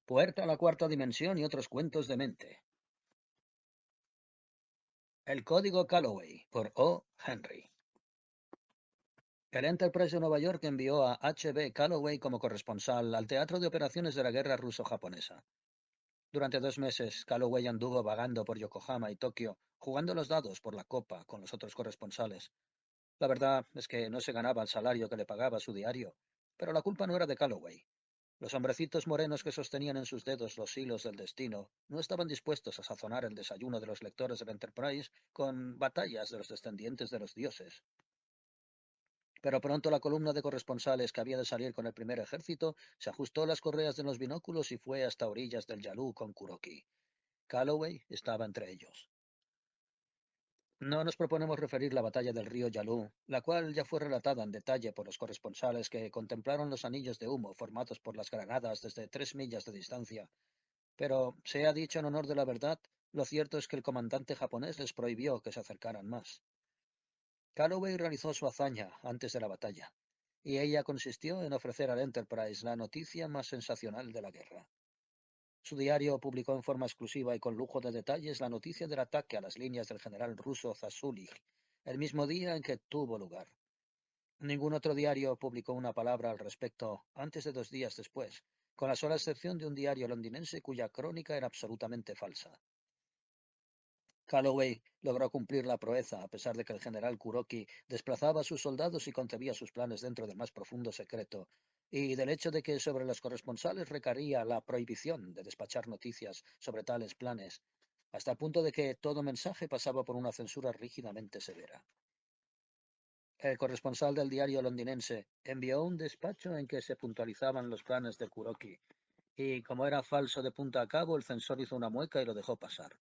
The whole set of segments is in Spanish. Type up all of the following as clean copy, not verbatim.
Puerta a la cuarta dimensión y otros cuentos de mente. El código Calloway, por O. Henry. El Enterprise de Nueva York envió a H. B. Calloway como corresponsal al teatro de operaciones de la guerra ruso-japonesa. Durante 2 meses, Calloway anduvo vagando por Yokohama y Tokio, jugando los dados por la copa con los otros corresponsales. La verdad es que no se ganaba el salario que le pagaba su diario, pero la culpa no era de Calloway. Los hombrecitos morenos que sostenían en sus dedos los hilos del destino no estaban dispuestos a sazonar el desayuno de los lectores del Enterprise con batallas de los descendientes de los dioses. Pero pronto la columna de corresponsales que había de salir con el primer ejército se ajustó las correas de los binóculos y fue hasta orillas del Yalu con Kuroki. Calloway estaba entre ellos. No nos proponemos referir la batalla del río Yalu, la cual ya fue relatada en detalle por los corresponsales que contemplaron los anillos de humo formados por las granadas desde 3 millas de distancia. Pero, sea dicho en honor de la verdad, lo cierto es que el comandante japonés les prohibió que se acercaran más. Calloway realizó su hazaña antes de la batalla, y ella consistió en ofrecer al Enterprise la noticia más sensacional de la guerra. Su diario publicó en forma exclusiva y con lujo de detalles la noticia del ataque a las líneas del general ruso Zasulich, el mismo día en que tuvo lugar. Ningún otro diario publicó una palabra al respecto antes de 2 días después, con la sola excepción de un diario londinense cuya crónica era absolutamente falsa. Calloway logró cumplir la proeza a pesar de que el general Kuroki desplazaba a sus soldados y concebía sus planes dentro del más profundo secreto, y del hecho de que sobre los corresponsales recaía la prohibición de despachar noticias sobre tales planes, hasta el punto de que todo mensaje pasaba por una censura rígidamente severa. El corresponsal del diario londinense envió un despacho en que se puntualizaban los planes de Kuroki, y como era falso de punta a cabo, el censor hizo una mueca y lo dejó pasar.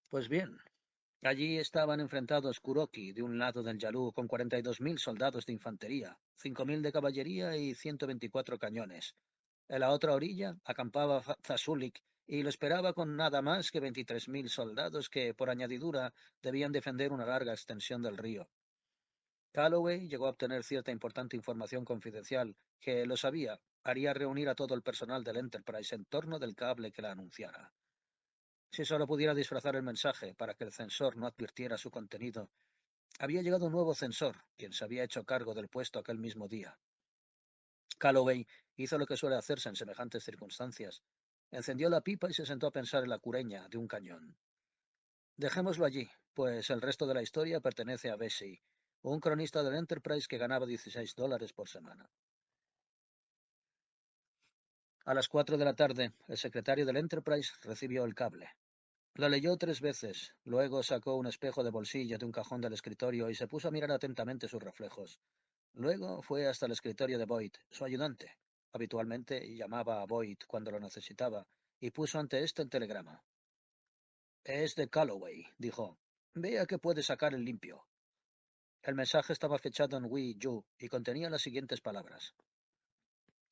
Pues bien, allí estaban enfrentados Kuroki de un lado del Yalu con 42.000 soldados de infantería, 5.000 de caballería y 124 cañones. En la otra orilla acampaba Zasulik y lo esperaba con nada más que 23.000 soldados que, por añadidura, debían defender una larga extensión del río. Calloway llegó a obtener cierta importante información confidencial que, lo sabía, haría reunir a todo el personal del Enterprise en torno del cable que la anunciara. Si solo pudiera disfrazar el mensaje para que el censor no advirtiera su contenido. Había llegado un nuevo censor, quien se había hecho cargo del puesto aquel mismo día. Calloway hizo lo que suele hacerse en semejantes circunstancias. Encendió la pipa y se sentó a pensar en la cureña de un cañón. Dejémoslo allí, pues el resto de la historia pertenece a Vesey, un cronista del Enterprise que ganaba $16 por semana. A las 4 de la tarde, el secretario del Enterprise recibió el cable. Lo leyó 3 veces, luego sacó un espejo de bolsillo de un cajón del escritorio y se puso a mirar atentamente sus reflejos. Luego fue hasta el escritorio de Boyd, su ayudante. Habitualmente llamaba a Boyd cuando lo necesitaba, y puso ante éste el telegrama. Es de Calloway, dijo. Vea que puede sacar el limpio. El mensaje estaba fechado en Wee Yu y contenía las siguientes palabras.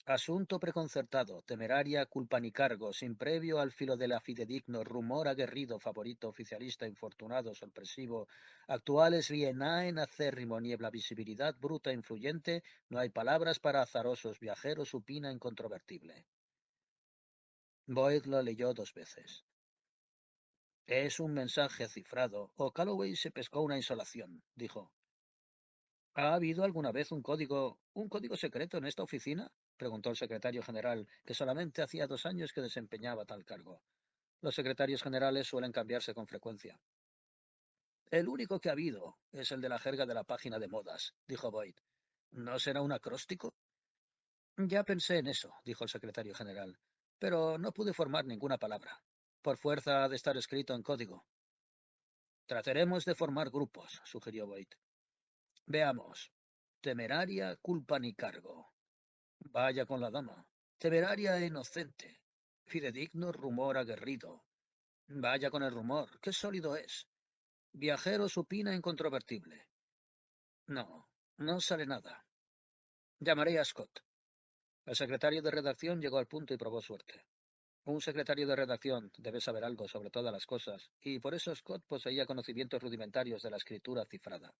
Asunto preconcertado, temeraria culpa ni cargo, sin previo al filo de la fidedigno, rumor aguerrido, favorito, oficialista, infortunado, sorpresivo, actuales rienaen acérrimo, niebla, visibilidad, bruta, influyente, no hay palabras para azarosos, viajeros, supina, incontrovertible. Boyd lo leyó 2 veces. Es un mensaje cifrado, o Calloway se pescó una insolación, dijo. ¿Ha habido alguna vez un código secreto en esta oficina? Preguntó el secretario general, que solamente hacía 2 años que desempeñaba tal cargo. Los secretarios generales suelen cambiarse con frecuencia. El único que ha habido es el de la jerga de la página de modas, dijo Boyd. ¿No será un acróstico? Ya pensé en eso, dijo el secretario general, pero no pude formar ninguna palabra. Por fuerza ha de estar escrito en código. Trataremos de formar grupos, sugirió Boyd. Veamos. Temeraria, culpa ni cargo. Vaya con la dama. Temeraria e inocente. Fidedigno rumor aguerrido. Vaya con el rumor. Qué sólido es. Viajero supina incontrovertible. No, no sale nada. Llamaré a Scott. El secretario de redacción llegó al punto y probó suerte. Un secretario de redacción debe saber algo sobre todas las cosas, y por eso Scott poseía conocimientos rudimentarios de la escritura cifrada.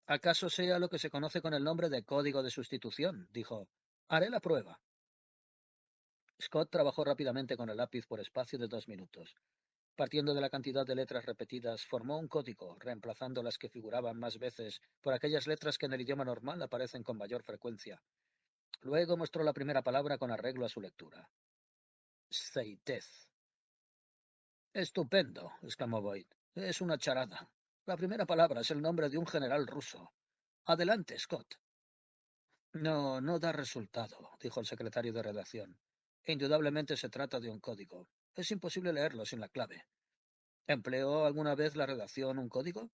¿Acaso sea lo que se conoce con el nombre de código de sustitución? Dijo. Haré la prueba. Scott trabajó rápidamente con el lápiz por espacio de 2 minutos. Partiendo de la cantidad de letras repetidas, formó un código, reemplazando las que figuraban más veces por aquellas letras que en el idioma normal aparecen con mayor frecuencia. Luego mostró la primera palabra con arreglo a su lectura. Seitez. Estupendo, exclamó Boyd. Es una charada. La primera palabra es el nombre de un general ruso. Adelante, Scott. No, no da resultado, dijo el secretario de redacción. Indudablemente se trata de un código. Es imposible leerlo sin la clave. ¿Empleó alguna vez la redacción un código?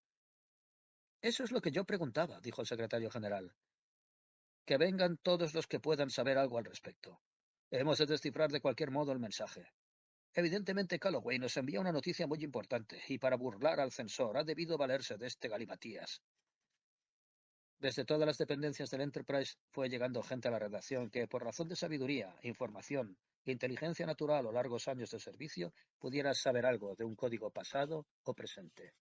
Eso es lo que yo preguntaba, dijo el secretario general. Que vengan todos los que puedan saber algo al respecto. Hemos de descifrar de cualquier modo el mensaje. Evidentemente Calloway nos envía una noticia muy importante, y para burlar al censor ha debido valerse de este galimatías. Desde todas las dependencias del Enterprise fue llegando gente a la redacción que, por razón de sabiduría, información, inteligencia natural o largos años de servicio, pudiera saber algo de un código pasado o presente.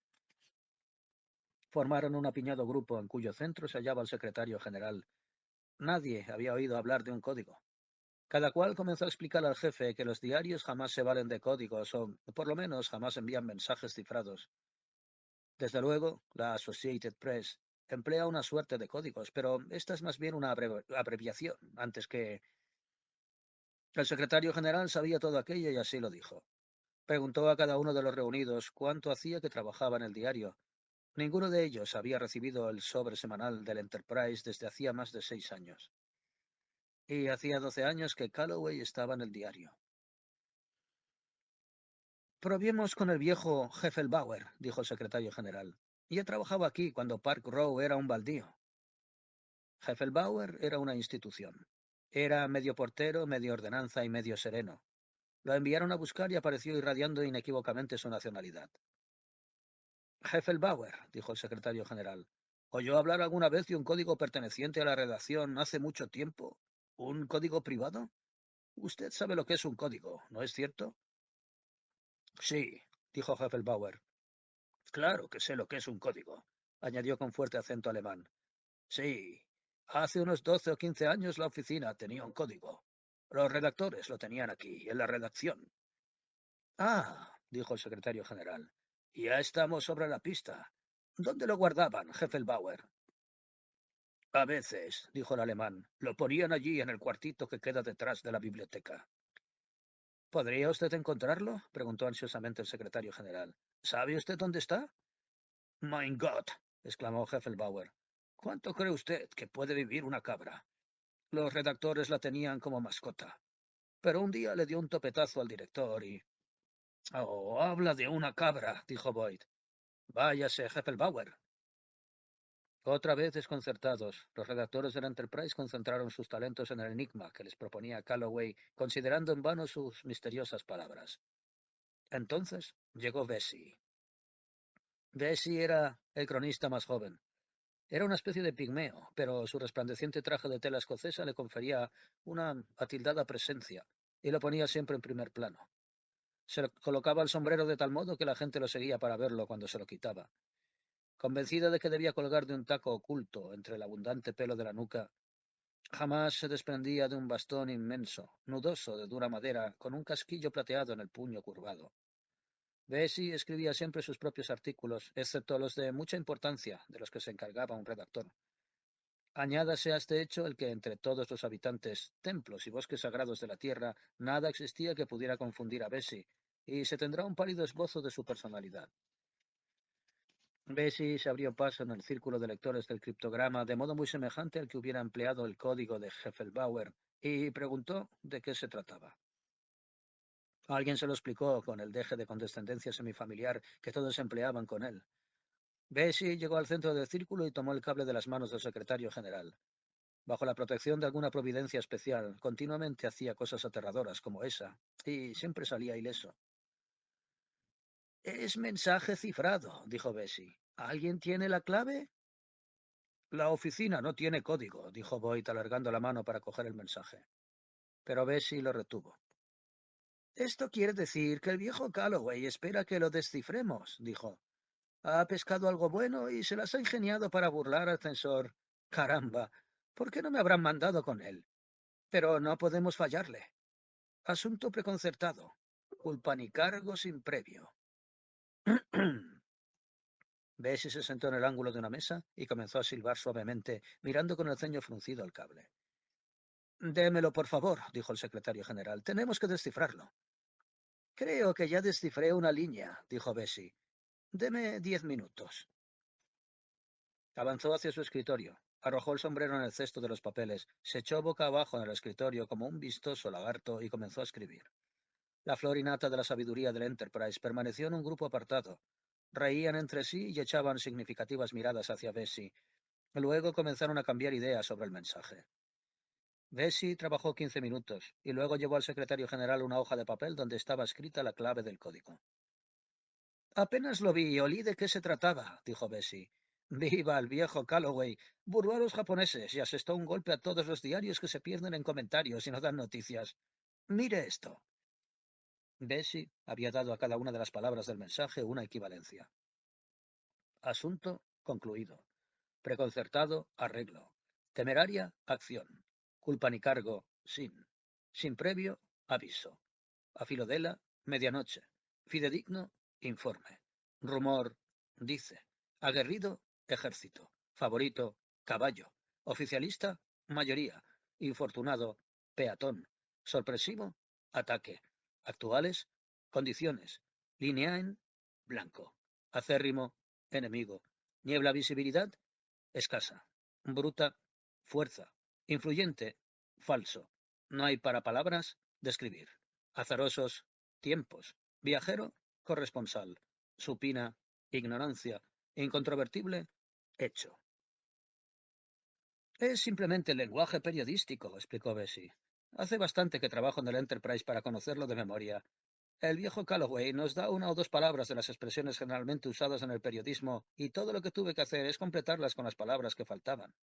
Formaron un apiñado grupo en cuyo centro se hallaba el secretario general. Nadie había oído hablar de un código. Cada cual comenzó a explicar al jefe que los diarios jamás se valen de códigos o, por lo menos, jamás envían mensajes cifrados. Desde luego, la Associated Press emplea una suerte de códigos, pero esta es más bien una abreviación, antes que... El secretario general sabía todo aquello y así lo dijo. Preguntó a cada uno de los reunidos cuánto hacía que trabajaba en el diario. Ninguno de ellos había recibido el sobre semanal del Enterprise desde hacía más de 6 años. Y hacía 12 años que Calloway estaba en el diario. Probiemos con el viejo Heffelbauer, dijo el secretario general. Y he trabajado aquí cuando Park Row era un baldío. Heffelbauer era una institución. Era medio portero, medio ordenanza y medio sereno. Lo enviaron a buscar y apareció irradiando inequívocamente su nacionalidad. Heffelbauer, dijo el secretario general, ¿oyó hablar alguna vez de un código perteneciente a la redacción hace mucho tiempo? ¿Un código privado? Usted sabe lo que es un código, ¿no es cierto? Sí, dijo Heffelbauer. Claro que sé lo que es un código, añadió con fuerte acento alemán. Sí, hace unos 12 o 15 años la oficina tenía un código. Los redactores lo tenían aquí, en la redacción. Ah, dijo el secretario general, ya estamos sobre la pista. ¿Dónde lo guardaban, Heffelbauer? A veces, dijo el alemán, lo ponían allí en el cuartito que queda detrás de la biblioteca. ¿Podría usted encontrarlo? Preguntó ansiosamente el secretario general. ¿Sabe usted dónde está? Mein Gott, exclamó Heffelbauer. ¿Cuánto cree usted que puede vivir una cabra? Los redactores la tenían como mascota. Pero un día le dio un topetazo al director y... Oh, habla de una cabra, dijo Boyd. Váyase, Heffelbauer. Otra vez desconcertados, los redactores del Enterprise concentraron sus talentos en el enigma que les proponía Calloway, considerando en vano sus misteriosas palabras. Entonces llegó Bessie. Bessie era el cronista más joven. Era una especie de pigmeo, pero su resplandeciente traje de tela escocesa le confería una atildada presencia y lo ponía siempre en primer plano. Colocaba el sombrero de tal modo que la gente lo seguía para verlo cuando se lo quitaba. Convencida de que debía colgar de un taco oculto entre el abundante pelo de la nuca, jamás se desprendía de un bastón inmenso, nudoso de dura madera, con un casquillo plateado en el puño curvado. Bessie escribía siempre sus propios artículos, excepto los de mucha importancia, de los que se encargaba un redactor. Añádase a este hecho el que entre todos los habitantes, templos y bosques sagrados de la tierra, nada existía que pudiera confundir a Bessie, y se tendrá un pálido esbozo de su personalidad. Bessie se abrió paso en el círculo de lectores del criptograma de modo muy semejante al que hubiera empleado el código de Heffelbauer, y preguntó de qué se trataba. Alguien se lo explicó con el deje de condescendencia semifamiliar que todos empleaban con él. Bessie llegó al centro del círculo y tomó el cable de las manos del secretario general. Bajo la protección de alguna providencia especial, continuamente hacía cosas aterradoras como esa, y siempre salía ileso. Es mensaje cifrado, dijo Bessie. ¿Alguien tiene la clave? La oficina no tiene código, dijo Boyd alargando la mano para coger el mensaje. Pero Bessie lo retuvo. Esto quiere decir que el viejo Calloway espera que lo descifremos, dijo. Ha pescado algo bueno y se las ha ingeniado para burlar al censor. Caramba, ¿por qué no me habrán mandado con él? Pero no podemos fallarle. Asunto preconcertado. Culpa ni cargo sin previo. Bessie se sentó en el ángulo de una mesa y comenzó a silbar suavemente, mirando con el ceño fruncido al cable. Démelo, por favor, dijo el secretario general. Tenemos que descifrarlo. Creo que ya descifré una línea, dijo Bessie. Deme 10 minutos. Avanzó hacia su escritorio, arrojó el sombrero en el cesto de los papeles, se echó boca abajo en el escritorio como un vistoso lagarto y comenzó a escribir. La flor innata de la sabiduría del Enterprise permaneció en un grupo apartado. Reían entre sí y echaban significativas miradas hacia Bessie. Luego comenzaron a cambiar ideas sobre el mensaje. Bessie trabajó 15 minutos y luego llevó al secretario general una hoja de papel donde estaba escrita la clave del código. Apenas lo vi y olí de qué se trataba, dijo Bessie. Viva el viejo Calloway. Burló a los japoneses y asestó un golpe a todos los diarios que se pierden en comentarios y no dan noticias. Mire esto. Bessie había dado a cada una de las palabras del mensaje una equivalencia. Asunto concluido. Preconcertado, arreglo. Temeraria, acción. Culpa ni cargo, sin. Sin previo, aviso. A Filodela, medianoche. Fidedigno, informe. Rumor, dice. Aguerrido, ejército. Favorito, caballo. Oficialista, mayoría. Infortunado, peatón. Sorpresivo, ataque. Actuales, condiciones. Lineaen, blanco. Acérrimo, enemigo. Niebla visibilidad, escasa. Bruta, fuerza. Influyente, falso. No hay para palabras, describir. Azarosos, tiempos. Viajero, corresponsal. Supina, ignorancia. Incontrovertible, hecho. Es simplemente lenguaje periodístico, explicó Bessie. Hace bastante que trabajo en el Enterprise para conocerlo de memoria. El viejo Calloway nos da una o dos palabras de las expresiones generalmente usadas en el periodismo, y todo lo que tuve que hacer es completarlas con las palabras que faltaban.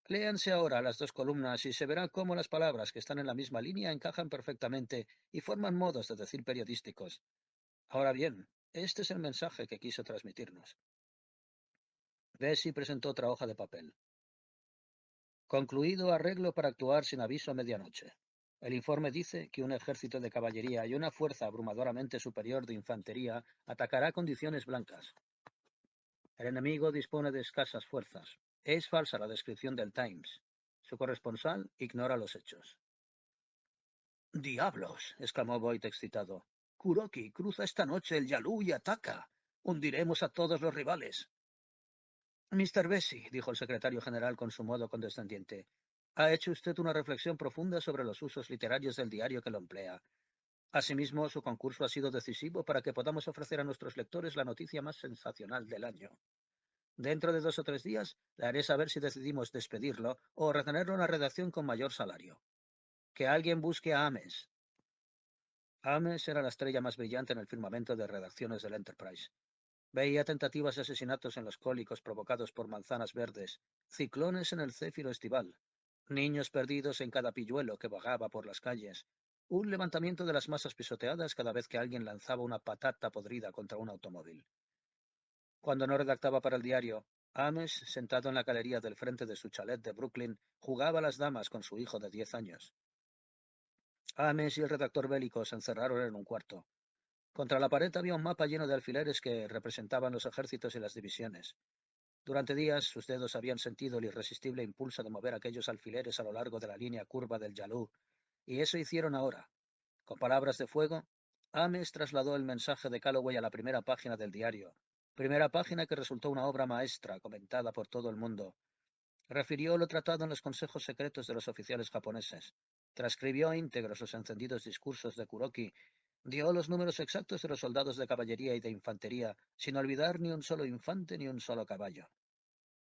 Léanse ahora las dos columnas y se verá cómo las palabras que están en la misma línea encajan perfectamente y forman modos de decir periodísticos. Ahora bien, este es el mensaje que quiso transmitirnos. Bessie presentó otra hoja de papel. Concluido arreglo para actuar sin aviso a medianoche. El informe dice que un ejército de caballería y una fuerza abrumadoramente superior de infantería atacará condiciones blancas. El enemigo dispone de escasas fuerzas. Es falsa la descripción del Times. Su corresponsal ignora los hechos. ¡Diablos! Exclamó Boyd excitado. Kuroki cruza esta noche el Yalu y ataca. Hundiremos a todos los rivales. Mr. Bessie, dijo el secretario general con su modo condescendiente, ha hecho usted una reflexión profunda sobre los usos literarios del diario que lo emplea. Asimismo, su concurso ha sido decisivo para que podamos ofrecer a nuestros lectores la noticia más sensacional del año. Dentro de 2 o 3 días le haré saber si decidimos despedirlo o retenerlo en la redacción con mayor salario. Que alguien busque a Ames. Ames era la estrella más brillante en el firmamento de redacciones del Enterprise. Veía tentativas de asesinatos en los cólicos provocados por manzanas verdes, ciclones en el céfiro estival, niños perdidos en cada pilluelo que vagaba por las calles, un levantamiento de las masas pisoteadas cada vez que alguien lanzaba una patata podrida contra un automóvil. Cuando no redactaba para el diario, Ames, sentado en la galería del frente de su chalet de Brooklyn, jugaba a las damas con su hijo de 10 años. Ames y el redactor bélico se encerraron en un cuarto. Contra la pared había un mapa lleno de alfileres que representaban los ejércitos y las divisiones. Durante días sus dedos habían sentido el irresistible impulso de mover aquellos alfileres a lo largo de la línea curva del Yalu, y eso hicieron ahora. Con palabras de fuego, Ames trasladó el mensaje de Calloway a la primera página del diario, primera página que resultó una obra maestra comentada por todo el mundo. Refirió lo tratado en los consejos secretos de los oficiales japoneses. Transcribió íntegros los encendidos discursos de Kuroki. Dio los números exactos de los soldados de caballería y de infantería, sin olvidar ni un solo infante ni un solo caballo.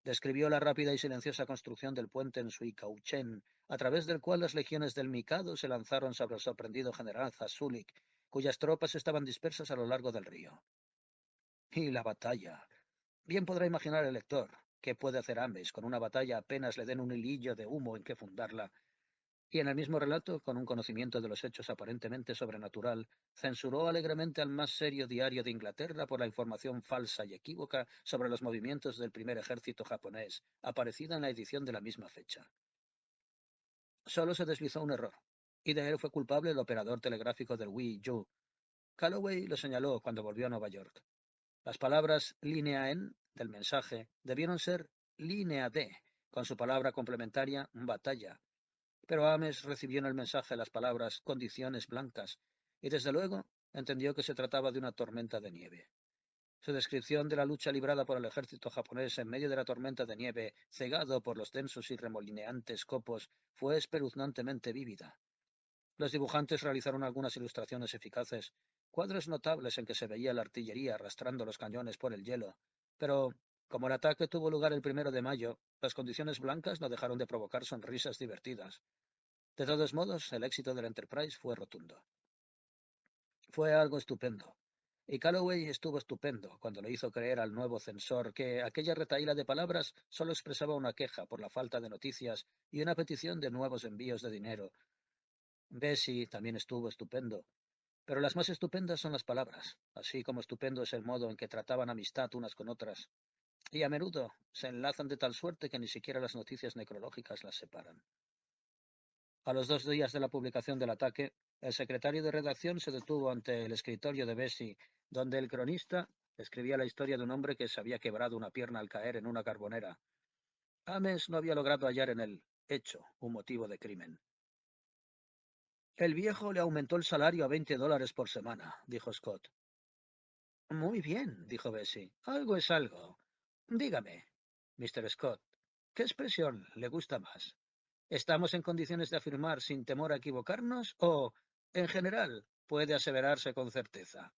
Describió la rápida y silenciosa construcción del puente en Suikauchen, a través del cual las legiones del Mikado se lanzaron sobre el sorprendido general Zasulik, cuyas tropas estaban dispersas a lo largo del río. Y la batalla. Bien podrá imaginar el lector qué puede hacer Ames con una batalla apenas le den un hilillo de humo en que fundarla. Y en el mismo relato, con un conocimiento de los hechos aparentemente sobrenatural, censuró alegremente al más serio diario de Inglaterra por la información falsa y equívoca sobre los movimientos del primer ejército japonés, aparecida en la edición de la misma fecha. Solo se deslizó un error. y de él fue culpable el operador telegráfico del Wii-Ju. Calloway lo señaló cuando volvió a Nueva York. Las palabras línea en del mensaje debieron ser línea D, con su palabra complementaria batalla. Pero Ames recibió en el mensaje las palabras condiciones blancas, y desde luego entendió que se trataba de una tormenta de nieve. Su descripción de la lucha librada por el ejército japonés en medio de la tormenta de nieve, cegado por los densos y remolineantes copos, fue espeluznantemente vívida. Los dibujantes realizaron algunas ilustraciones eficaces, cuadros notables en que se veía la artillería arrastrando los cañones por el hielo, pero, como el ataque tuvo lugar el 1 de mayo, las condiciones blancas no dejaron de provocar sonrisas divertidas. De todos modos, el éxito del Enterprise fue rotundo. Fue algo estupendo. Y Calloway estuvo estupendo cuando le hizo creer al nuevo censor que aquella retahíla de palabras solo expresaba una queja por la falta de noticias y una petición de nuevos envíos de dinero. Bessie también estuvo estupendo. Pero las más estupendas son las palabras, así como estupendo es el modo en que trataban amistad unas con otras, y a menudo se enlazan de tal suerte que ni siquiera las noticias necrológicas las separan. A los 2 días de la publicación del ataque, el secretario de redacción se detuvo ante el escritorio de Bessie, donde el cronista escribía la historia de un hombre que se había quebrado una pierna al caer en una carbonera. Ames no había logrado hallar en el hecho un motivo de crimen. El viejo le aumentó el salario a $20 por semana, dijo Scott. Muy bien, dijo Bessie. Algo es algo. Dígame, Mr. Scott, ¿qué expresión le gusta más? ¿Estamos en condiciones de afirmar sin temor a equivocarnos o, en general, puede aseverarse con certeza?